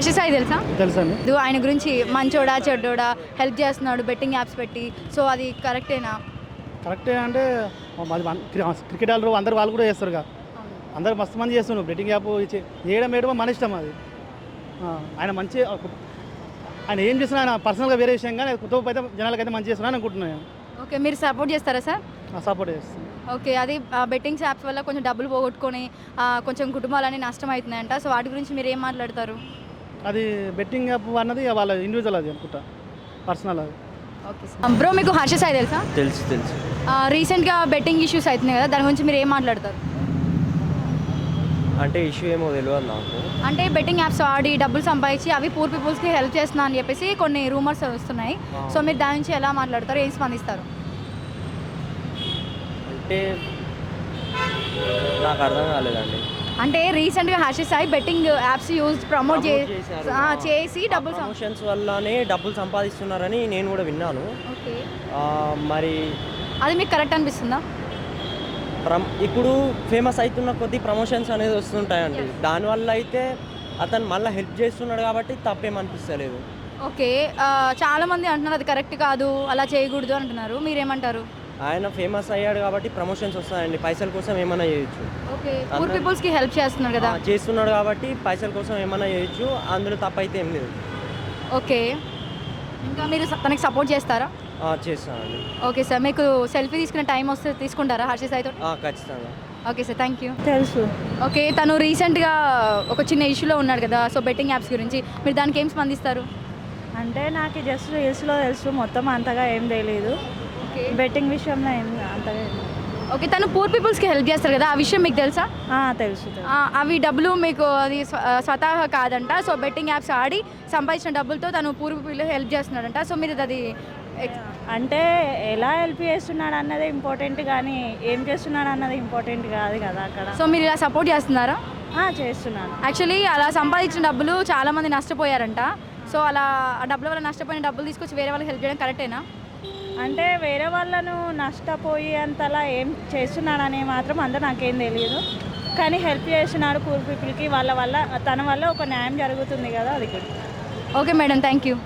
హర్ష సాయి తెలుసా? తెలుసండి. ఆయన గురించి మంచోడా చెడ్డోడా, హెల్ప్ చేస్తున్నాడు బెట్టింగ్ యాప్స్ పెట్టి, సో అది కరెక్టేనా? కరెక్టే అంటే మాది క్రికెట్ వాళ్ళు అందరు వాళ్ళు కూడా చేస్తారు. అందరు మస్తు మంది చేస్తున్నారు బెట్టింగ్ యాప్ చేయడం వేయడం మన ఇష్టం అది. ఆయన మంచి ఆయన ఏం చేస్తున్నా ఆయన పర్సనల్గా వేరే విషయం కానీ కుటుంబ అయితే జనాలకైతే మంచి చేస్తున్నాను అనుకుంటున్నాను. ఓకే, మీరు సపోర్ట్ చేస్తారా సార్? సపోర్ట్ చేస్తాను. ఓకే, అది బెట్టింగ్స్ యాప్స్ వల్ల కొంచెం డబ్బులు పోగొట్టుకొని కొంచెం కుటుంబాలన్నీ నష్టం అవుతున్నాయంట, సో వాటి గురించి మీరు ఏం మాట్లాడతారు? అది బెట్టింగ్ యాప్ అన్నది వాళ్ళ ఇండివిజువల్ అది అనుకుంటా, పర్సనల్ అది. Okay sir. బ్రో మీకు హర్ష సాయి తెలుసా? తెలుసు. రీసెంట్గా బెట్టింగ్ ఇష్యూస్ అవుతున్నాయి కదా, దాని గురించి మీరు ఏం మాట్లాడతారు? అంటే ఇష్యూ ఏమో తెలియదు నాకు. అంటే బెట్టింగ్ యాప్స్ ఆడి డబ్బులు సంపాదించి అవి పూర్ పీపుల్స్కి హెల్ప్ చేస్తున్నా అని చెప్పేసి కొన్ని రూమర్స్ వస్తున్నాయి, సో మీరు దాని నుంచి ఎలా మాట్లాడతారు, ఏం స్పందిస్తారు? అంటే నాకు అర్థం కాలేదండి. అంటే రీసెంట్గా Harsha Sai betting apps promote చేసి డబ్బులు ప్రమోషన్స్ వల్లనే డబ్బులు సంపాదిస్తున్నారని నేను కూడా విన్నాను. ఓకే, మరి అది మీకు కరెక్ట్ అనిపిస్తుందా? ఇప్పుడు ఫేమస్ అవుతున్న కొద్దీ ప్రమోషన్స్ అనేది వస్తుంటాయండి, దానివల్ల అయితే అతను మళ్ళీ హెల్ప్ చేస్తున్నాడు కాబట్టి తప్పేమనిపిస్తలేదు. ఓకే, చాలామంది అంటున్నారు అది కరెక్ట్ కాదు, అలా చేయకూడదు అంటున్నారు, మీరేమంటారు? ఆయన ఫేమస్ అయ్యాడు కాబట్టి ప్రమోషన్స్ వస్తాయండి, పైసల కోసం ఏమైనా చేయొచ్చు. ఓకే, పూర్ పీపుల్స్కి హెల్ప్ చేస్తున్నారు కదా, చేస్తున్నాడు కాబట్టి పైసల కోసం ఏమైనా చేయొచ్చు, అందులో తప్పైతే ఏం లేదు. ఓకే, ఇంకా మీరు తనకి సపోర్ట్ చేస్తారా? చేస్తానండి. ఓకే సార్, మీకు సెల్ఫీ తీసుకునే టైం వస్తే తీసుకుంటారా హర్ష సాయితో? ఖచ్చితంగా. Okay sir, thank you. తెలుసు. ఓకే, తను రీసెంట్గా ఒక చిన్న ఇష్యూలో ఉన్నాడు కదా, సో బెట్టింగ్ యాప్స్ గురించి మీరు దానికి ఏం స్పందిస్తారు? అంటే నాకు జస్ట్ రీల్స్లో తెలుసు, మొత్తం అంతగా ఏం తెలియదు. ఓకే, బెట్టింగ్ విషయంలో ఏం అంతగా ఏం. ఓకే, తను పూర్ పీపుల్స్కి హెల్ప్ చేస్తారు కదా, ఆ విషయం మీకు తెలుసా? తెలుసు. అవి డబ్బులు మీకు అది స్వతహా కాదంట, సో బెట్టింగ్ యాప్స్ ఆడి సంపాదించిన డబ్బులతో తను పూర్ పీపుల్ హెల్ప్ చేస్తున్నాడంట, సో మీరు అది అంటే ఎలా హెల్ప్ చేస్తున్నాడు అన్నది ఇంపార్టెంట్, కానీ ఏం చేస్తున్నాడు అన్నది ఇంపార్టెంట్ కాదు కదా అక్కడ. సో మీరు ఇలా సపోర్ట్ చేస్తున్నారా? చేస్తున్నాను. యాక్చువల్లీ అలా సంపాదించిన డబ్బులు చాలామంది నష్టపోయారంట, సో అలా ఆ డబ్బుల వల్ల నష్టపోయిన డబ్బులు తీసుకొచ్చి వేరే వాళ్ళకి హెల్ప్ చేయడం కరెక్టేనా? అంటే వేరే వాళ్ళను నష్టపోయి అంతలా ఏం చేస్తున్నాడని మాత్రం అందరూ నాకేం తెలియదు, కానీ హెల్ప్ చేస్తున్నాడు పూర్ పీపుల్కి, వాళ్ళ వల్ల తన వల్ల ఒక న్యాయం జరుగుతుంది కదా, అది కూడా. Okay madam, thank you.